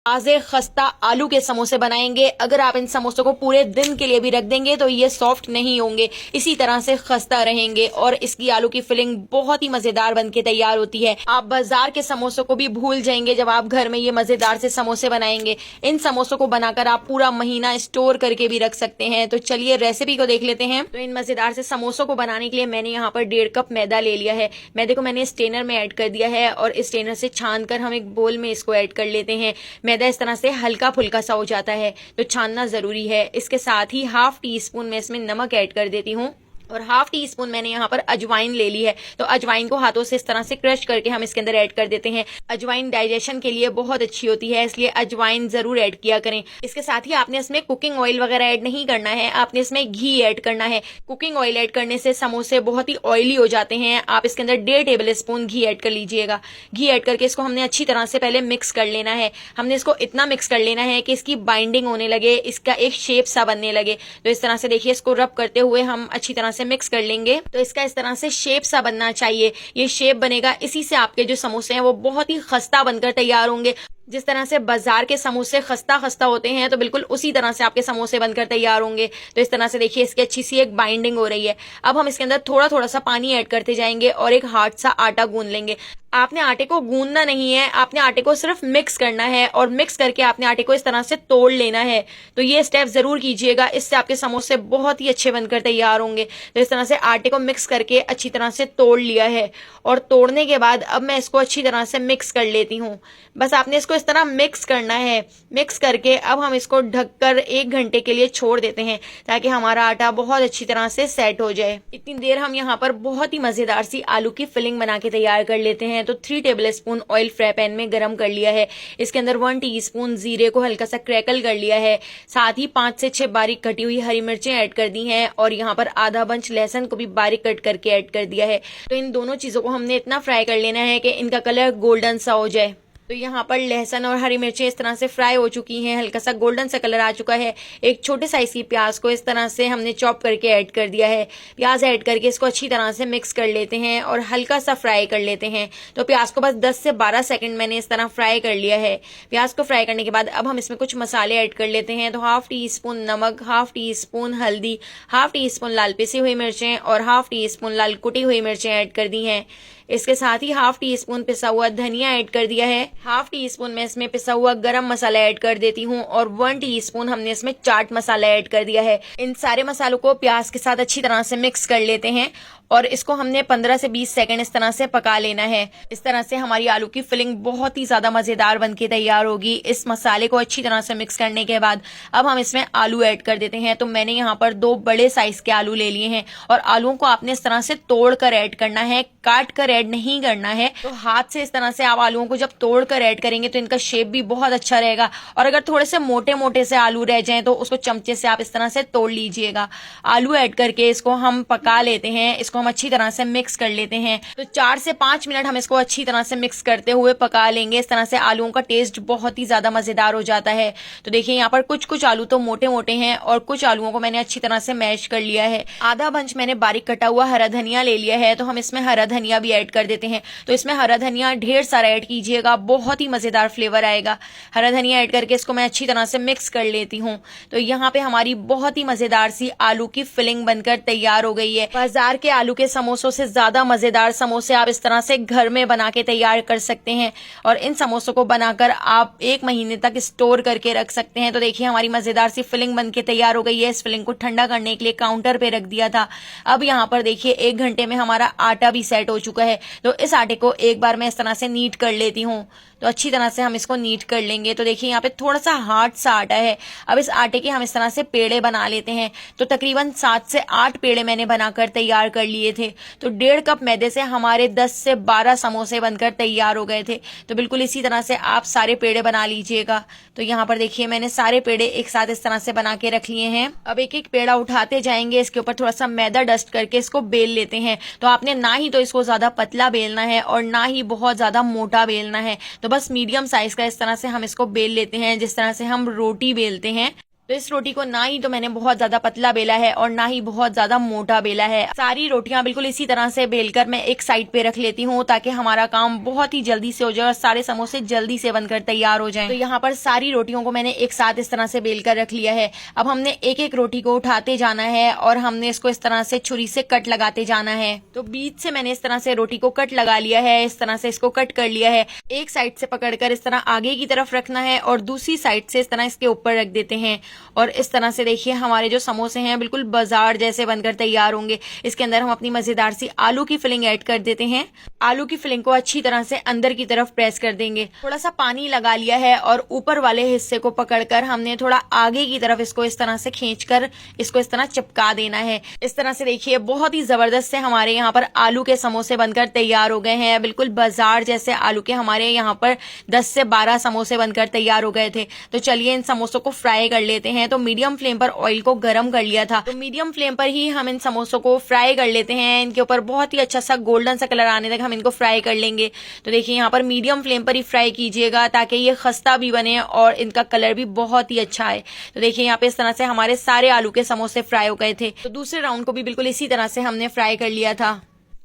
ताजे खस्ता आलू के समोसे बनाएंगे। अगर आप इन समोसों को पूरे दिन के लिए भी रख देंगे तो ये सॉफ्ट नहीं होंगे, इसी तरह से खस्ता रहेंगे और इसकी आलू की फिलिंग बहुत ही मजेदार बनके तैयार होती है। आप बाजार के समोसों को भी भूल जाएंगे जब आप घर में ये मजेदार से समोसे बनाएंगे। इन समोसों को बनाकर आप पूरा महीना स्टोर करके भी रख सकते हैं। तो चलिए रेसिपी को देख लेते हैं। तो इन मजेदार से समोसों को बनाने के लिए मैंने यहाँ पर 1.5 कप मैदा ले लिया है। मैदे को मैंने स्ट्रेनर में ऐड कर दिया है और इस स्ट्रेनर से छान कर हम एक बोल में इसको ऐड कर लेते हैं। मैदा इस तरह से हल्का फुल्का सा हो जाता है तो छानना जरूरी है। इसके साथ ही ½ टी स्पून मैं इसमें नमक ऐड कर देती हूँ और ½ टी स्पून मैंने यहाँ पर अजवाइन ले ली है। तो अजवाइन को हाथों से इस तरह से क्रश करके हम इसके अंदर ऐड कर देते हैं। अजवाइन डाइजेशन के लिए बहुत अच्छी होती है, इसलिए अजवाइन जरूर ऐड किया करें। इसके साथ ही आपने इसमें कुकिंग ऑयल वगैरह ऐड नहीं करना है, आपने इसमें घी ऐड करना है। कुकिंग ऑयल ऐड करने से समोसे बहुत ही ऑयली हो जाते हैं। आप इसके अंदर 1.5 टेबल स्पून घी ऐड कर लीजिएगा। घी ऐड करके इसको हमने अच्छी तरह से पहले मिक्स कर लेना है। हमने इसको इतना मिक्स कर लेना है कि इसकी बाइंडिंग होने लगे, इसका एक शेप सा बनने लगे। तो इस तरह से देखिए, इसको रब करते हुए हम अच्छी तरह से मिक्स कर लेंगे। तो इसका इस तरह से शेप सा बनना चाहिए। ये शेप बनेगा, इसी से आपके जो समोसे हैं वो बहुत ही खस्ता बनकर तैयार होंगे। जिस तरह से बाजार के समोसे खस्ता खस्ता होते हैं तो बिल्कुल उसी तरह से आपके समोसे बनकर तैयार होंगे। तो इस तरह से देखिए, इसकी अच्छी सी एक बाइंडिंग हो रही है। अब हम इसके अंदर थोड़ा थोड़ा सा पानी ऐड करते जाएंगे और एक हार्ड सा आटा गूंद लेंगे। आपने आटे को गूंदना नहीं है, आपने आटे को सिर्फ मिक्स करना है और मिक्स करके आपने आटे को इस तरह से तोड़ लेना है। तो ये स्टेप जरूर कीजिएगा, इससे आपके समोसे बहुत ही अच्छे बनकर तैयार होंगे। तो इस तरह से आटे को मिक्स करके अच्छी तरह से तोड़ लिया है और तोड़ने के बाद अब मैं इसको अच्छी तरह से मिक्स कर लेती हूँ। बस आपने इसको इस तरह मिक्स करना है। मिक्स करके अब हम इसको ढककर 1 घंटे के लिए छोड़ देते हैं ताकि हमारा आटा बहुत अच्छी तरह से सेट हो जाए। इतनी देर हम यहाँ पर बहुत ही मजेदार सी आलू की फिलिंग बना के तैयार कर लेते हैं। तो 3 table spoon oil fry pan में गरम कर लिया है। इसके अंदर 1 टीस्पून जीरे को हल्का सा क्रैकल कर लिया है। साथ ही 5 से 6 बारीक कटी हुई हरी मिर्चें ऐड कर दी हैं और यहाँ पर आधा बंच लहसुन को भी बारीक कट करके ऐड कर दिया है। तो इन दोनों चीजों को हमने इतना फ्राई कर लेना है कि इनका कलर गोल्डन सा हो जाए। तो यहाँ पर लहसुन और हरी मिर्चें इस तरह से फ्राई हो चुकी हैं, हल्का सा गोल्डन सा कलर आ चुका है। एक छोटे साइज की प्याज को इस तरह से हमने चॉप करके ऐड कर दिया है। प्याज ऐड करके इसको अच्छी तरह से मिक्स कर लेते हैं और हल्का सा फ्राई कर लेते हैं। तो प्याज को बस 10 से 12 सेकंड मैंने इस तरह फ्राई कर लिया है। प्याज को फ्राई करने के बाद अब हम इसमें कुछ मसाले ऐड कर लेते हैं। तो ½ टी स्पून नमक, ½ टी स्पून हल्दी, ½ टी स्पून लाल पिसी हुई मिर्चें और ½ टी स्पून लाल कुटी हुई मिर्चें ऐड कर दी हैं। इसके साथ ही ½ टी स्पून पिसा हुआ धनिया ऐड कर दिया है। ½ टी स्पून मैं इसमें पिसा हुआ गरम मसाला ऐड कर देती हूँ और 1 टीस्पून हमने इसमें चाट मसाला ऐड कर दिया है। इन सारे मसालों को प्याज के साथ अच्छी तरह से मिक्स कर लेते हैं और इसको हमने 15 से 20 सेकंड इस तरह से पका लेना है। इस तरह से हमारी आलू की फिलिंग बहुत ही ज्यादा मजेदार बनके तैयार होगी। इस मसाले को अच्छी तरह से मिक्स करने के बाद अब हम इसमें आलू ऐड कर देते हैं। तो मैंने यहाँ पर 2 बड़े साइज के आलू ले लिए हैं और आलूओं को आपने इस तरह से तोड़ कर ऐड करना है, काट कर ऐड नहीं करना है। तो हाथ से इस तरह से आप आलूओं को जब तोड़ कर ऐड करेंगे तो इनका शेप भी बहुत अच्छा रहेगा। और अगर थोड़े से मोटे मोटे से आलू रह जाएं तो उसको चमचे से आप इस तरह से तोड़ लीजिएगा। आलू ऐड करके इसको हम पका लेते हैं। इसको हम अच्छी तरह से मिक्स कर लेते हैं। तो 4 से 5 मिनट हम इसको अच्छी तरह से मिक्स करते हुए पका लेंगे। इस तरह से आलूओं का टेस्ट बहुत ही ज्यादा मजेदार हो जाता है। तो देखिए, यहाँ पर कुछ कुछ आलू तो मोटे मोटे हैं और कुछ आलूओं को मैंने अच्छी तरह से मैश कर लिया है। आधा बंच मैंने बारीक कटा हुआ हरा धनिया ले लिया है। तो हम इसमें हरा धनिया भी ऐड कर देते हैं। तो इसमें हरा धनिया ढेर सारा ऐड कीजिएगा, बहुत ही मजेदार फ्लेवर आएगा। हरा धनिया ऐड करके इसको मैं अच्छी तरह से मिक्स कर लेती हूँ। तो यहाँ पे हमारी बहुत ही मजेदार सी आलू की फिलिंग बनकर तैयार हो गई है। बाजार के आलू के समोसों से ज्यादा मजेदार समोसे आप इस तरह से घर में बना के तैयार कर सकते हैं और इन समोसों को बनाकर आप 1 महीने तक स्टोर करके रख सकते हैं। तो देखिए, हमारी मजेदार सी फिलिंग बनके तैयार हो गई है। इस फिलिंग को ठंडा करने के लिए काउंटर पे रख दिया था। अब यहाँ पर देखिए, 1 घंटे में हमारा आटा भी सेट हो चुका है। तो इस आटे को एक बार मैं इस तरह से नीट कर लेती हूँ। तो अच्छी तरह से हम इसको नीट कर लेंगे। तो देखिए, यहाँ पे थोड़ा सा हार्ड सा आटा है। अब इस आटे के हम इस तरह से पेड़े बना लेते हैं। तो तकरीबन 7 से 8 पेड़े मैंने बनाकर तैयार कर लिए थे। तो 1.5 कप मैदे से हमारे 10 से 12 समोसे बनकर तैयार हो गए थे। तो बिल्कुल इसी तरह से आप सारे पेड़े बना लीजिएगा। तो यहाँ पर देखिए, मैंने सारे पेड़े एक साथ इस तरह से बना के रख लिए हैं। अब एक एक पेड़ा उठाते जाएंगे, इसके ऊपर थोड़ा सा मैदा डस्ट करके इसको बेल लेते हैं। तो आपने ना ही तो इसको ज्यादा पतला बेलना है और ना ही बहुत ज्यादा मोटा बेलना है। तो बस मीडियम साइज का इस तरह से हम इसको बेल लेते हैं, जिस तरह से हम रोटी बेलते हैं। तो इस रोटी को ना ही तो मैंने बहुत ज्यादा पतला बेला है और ना ही बहुत ज्यादा मोटा बेला है। सारी रोटियां बिल्कुल इसी तरह से बेलकर मैं एक साइड पे रख लेती हूँ ताकि हमारा काम बहुत ही जल्दी से हो जाए और सारे समोसे जल्दी से बनकर तैयार हो जाएं। तो यहाँ पर सारी रोटियों को मैंने एक साथ इस तरह से बेलकर रख लिया है। अब हमने एक एक रोटी को उठाते जाना है और हमने इसको इस तरह से छुरी से कट लगाते जाना है। तो बीच से मैंने इस तरह से रोटी को कट लगा लिया है, इस तरह से इसको कट कर लिया है। एक साइड से पकड़कर इस तरह आगे की तरफ रखना है और दूसरी साइड से इस तरह इसके ऊपर रख देते हैं और इस तरह से देखिए हमारे जो समोसे हैं बिल्कुल बाजार जैसे बनकर तैयार होंगे। इसके अंदर हम अपनी मजेदार सी आलू की फिलिंग ऐड कर देते हैं। आलू की फिलिंग को अच्छी तरह से अंदर की तरफ प्रेस कर देंगे। थोड़ा सा पानी लगा लिया है और ऊपर वाले हिस्से को पकड़कर हमने थोड़ा आगे की तरफ इसको इस तरह से खींचकर इसको इस तरह चिपका देना है। इस तरह से देखिए बहुत ही जबरदस्त से हमारे यहाँ पर आलू के समोसे बनकर तैयार हो गए हैं। बिल्कुल बाजार जैसे आलू के हमारे यहाँ पर 10 से 12 समोसे बनकर तैयार हो गए थे। तो चलिए इन समोसों को फ्राई कर लेते हैं। तो मीडियम फ्लेम पर ऑयल को गर्म कर लिया था, तो मीडियम फ्लेम पर ही हम इन समोसों को फ्राई कर लेते हैं। इनके ऊपर बहुत ही अच्छा सा गोल्डन सा कलर आने तक हम इनको फ्राई कर लेंगे। तो देखिए यहाँ पर मीडियम फ्लेम पर ही फ्राई कीजिएगा ताकि ये खस्ता भी बने और इनका कलर भी बहुत ही अच्छा है। तो देखिए यहाँ पे इस तरह से हमारे सारे आलू के समोसे फ्राई हो गए थे। तो दूसरे राउंड को भी बिल्कुल इसी तरह से हमने फ्राई कर लिया था।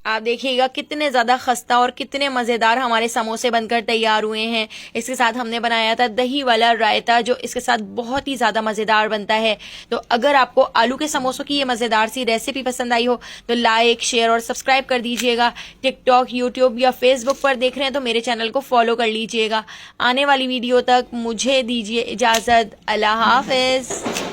आप देखिएगा कितने ज्यादा खस्ता और कितने मजेदार हमारे समोसे बनकर तैयार हुए हैं। इसके साथ हमने बनाया था दही वाला रायता जो इसके साथ बहुत ही ज्यादा मजेदार बनता है। तो अगर आपको आलू के समोसों की ये मजेदार सी रेसिपी पसंद आई हो तो लाइक, शेयर और सब्सक्राइब कर दीजिएगा। टिकटॉक, यूट्यूब या फेसबुक पर देख रहे हैं तो मेरे चैनल को फॉलो कर लीजिएगा। आने वाली वीडियो तक मुझे दीजिए इजाजत। अल्लाह हाफिज।